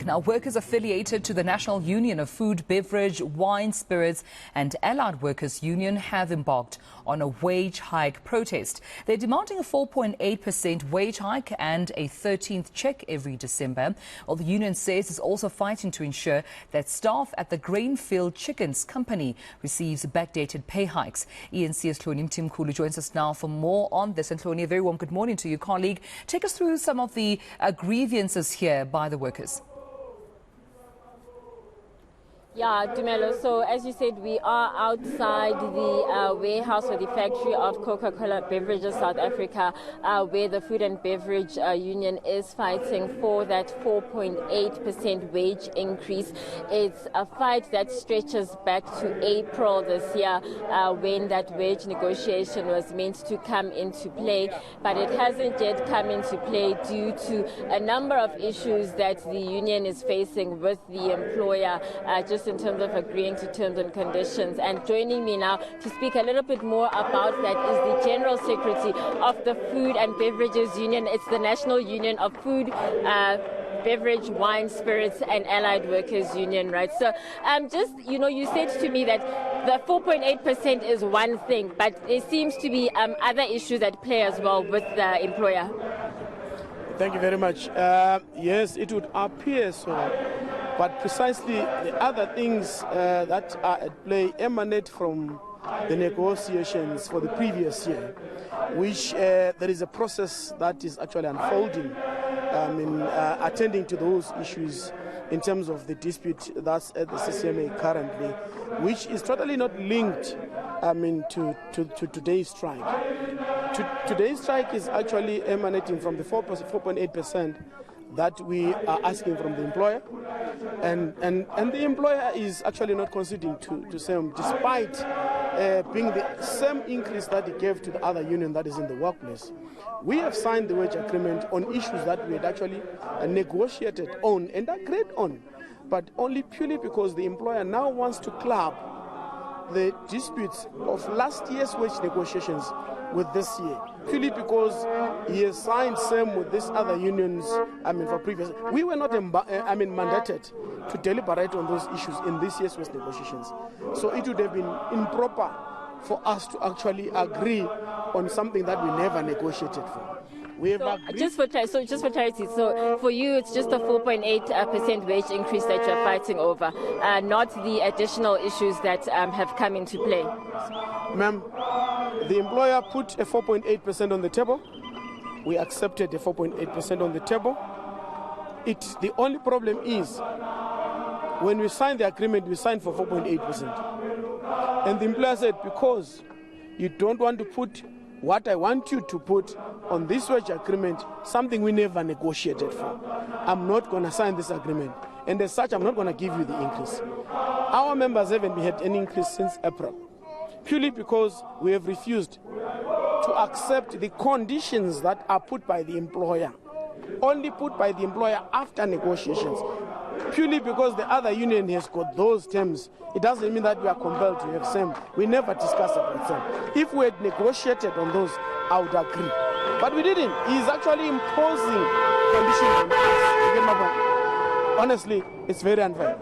Now, workers affiliated to the National Union of Food, Beverage, Wine, Spirits and Allied Workers Union have embarked on a wage hike protest. They're demanding a 4.8% wage hike and a 13th check every December. Well, the union says it's also fighting to ensure that staff at the Grainfield Chickens Company receives backdated pay hikes. ENC's Hloni Mtimkhulu joins us now for more on this. And Hloni, a very warm good morning to you, colleague. Take us through some of the grievances here by the workers. Yeah, Dumelo. So as you said, we are outside the warehouse or the factory of Coca-Cola Beverages South Africa, where the Food and Beverage Union is fighting for that 4.8% wage increase. It's a fight that stretches back to April this year, when that wage negotiation was meant to come into play, but it hasn't yet come into play due to a number of issues that the union is facing with the employer, just in terms of agreeing to terms and conditions. And joining me now to speak a little bit more about that is the General Secretary of the Food and Beverages Union. It's the National Union of Food, Beverage, Wine, Spirits and Allied Workers Union, right? So you said to me that the 4.8% is one thing, but there seems to be other issues at play as well with the employer. Thank you very much. Yes, it would appear so. But precisely the other things that are at play emanate from the negotiations for the previous year, which there is a process that is actually unfolding in attending to those issues in terms of the dispute that's at the CCMA currently, which is totally not linked to today's strike. Today's strike is actually emanating from the 4.8% that we are asking from the employer, and the employer is actually not conceding to same, despite being the same increase that he gave to the other union that is in the workplace. We have signed the wage agreement on issues that we had actually negotiated on and agreed on, but only purely because the employer now wants to club the disputes of last year's wage negotiations with this year, purely because he has signed same with these other unions. For previous, we were not mandated to deliberate on those issues in this year's wage negotiations. So it would have been improper for us to actually agree on something that we never negotiated for. We have agreed. Just for clarity, so for you, it's just a 4.8% wage increase that you're fighting over, not the additional issues that have come into play. Ma'am, the employer put a 4.8% on the table. We accepted the 4.8% on the table. The only problem is when we signed the agreement, we signed for 4.8%. And the employer said, because you don't want to put what I want you to put on this wage agreement, something we never negotiated for, I'm not going to sign this agreement. And as such, I'm not going to give you the increase. Our members haven't had any increase since April, purely because we have refused to accept the conditions that are put by the employer, only put by the employer after negotiations. Purely because the other union has got those terms, it doesn't mean that we are compelled to have same. We never discussed about same. If we had negotiated on those, I would agree. But we didn't. He's actually imposing conditions on us. You get my point? Honestly, it's very unfair.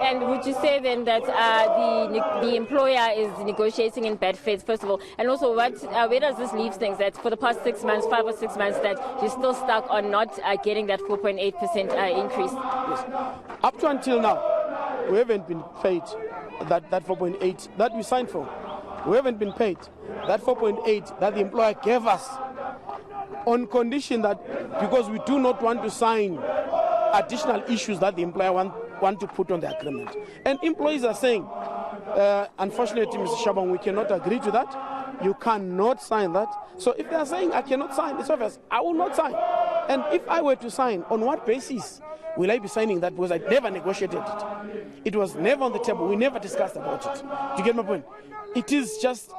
And would you say then that the employer is negotiating in bad faith, first of all? And also, where does this leave things, that for the past 6 months, 5 or 6 months, that you're still stuck on not getting that 4.8% increase? Yes. Up to until now, we haven't been paid that 4.8 that we signed for. We haven't been paid that 4.8 that the employer gave us on condition that because we do not want to sign additional issues that the employer want to put on the agreement. And employees are saying, unfortunately, Mr. Shabang, we cannot agree to that. You cannot sign that. So if they are saying I cannot sign, it's obvious, I will not sign. And if I were to sign, on what basis will I be signing that? Because I never negotiated it. It was never on the table. We never discussed about it. Do you get my point? It is just,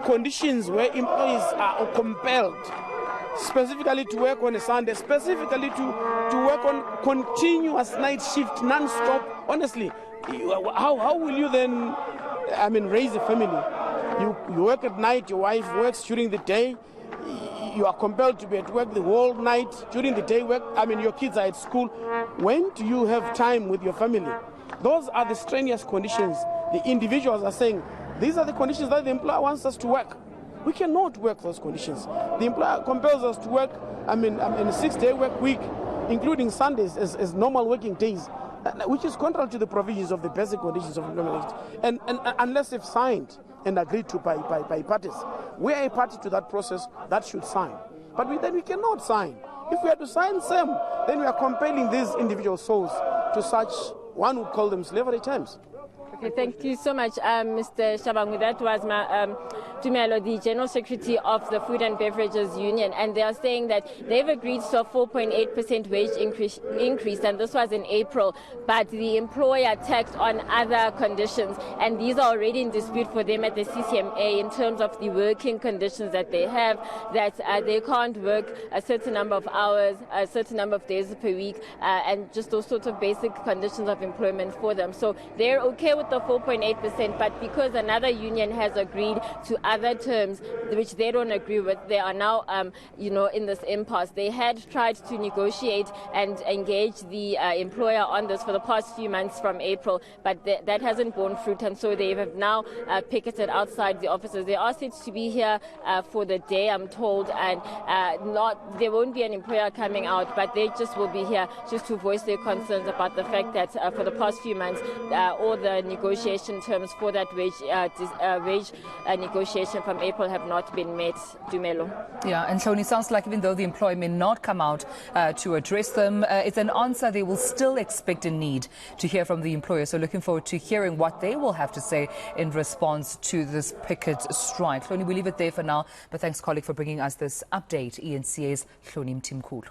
conditions where employees are compelled specifically to work on a Sunday, specifically to work on continuous night shift, non-stop. Honestly, how will you then, raise a family? You work at night, your wife works during the day. you are compelled to be at work the whole night, during the day work, your kids are at school. When do you have time with your family? Those are the strenuous conditions. The individuals are saying, these are the conditions that the employer wants us to work. We cannot work those conditions. The employer compels us to work, a 6-day work week, including Sundays as normal working days, which is contrary to the provisions of the basic conditions of employment. And unless if signed and agreed to by parties, we are a party to that process that should sign. But then we cannot sign. If we are to sign some, then we are compelling these individual souls to such, one would call them slavery terms. Okay, thank you so much, Mr. Shabangu. That was Tumelo, the General Secretary of the Food and Beverages Union, and they are saying that they've agreed to a 4.8% wage increase, and this was in April, but the employer tacked on other conditions, and these are already in dispute for them at the CCMA in terms of the working conditions that they have, that they can't work a certain number of hours, a certain number of days per week, and just those sorts of basic conditions of employment for them. So they're okay with the 4.8%, but because another union has agreed to other terms which they don't agree with, they are now, in this impasse. They had tried to negotiate and engage the employer on this for the past few months from April, but that hasn't borne fruit, and so they have now picketed outside the offices. They asked it to be here for the day, I'm told, and there won't be an employer coming out, but they just will be here just to voice their concerns about the fact that for the past few months, all the negotiation terms for that wage negotiation from April have not been met. Dumelo. Yeah, and Tony, sounds like even though the employer may not come out to address them, it's an answer they will still expect and need to hear from the employer. So looking forward to hearing what they will have to say in response to this picket strike. Tony, we leave it there for now, but thanks, colleague, for bringing us this update. ENCA's Hloni Mtimkhulu.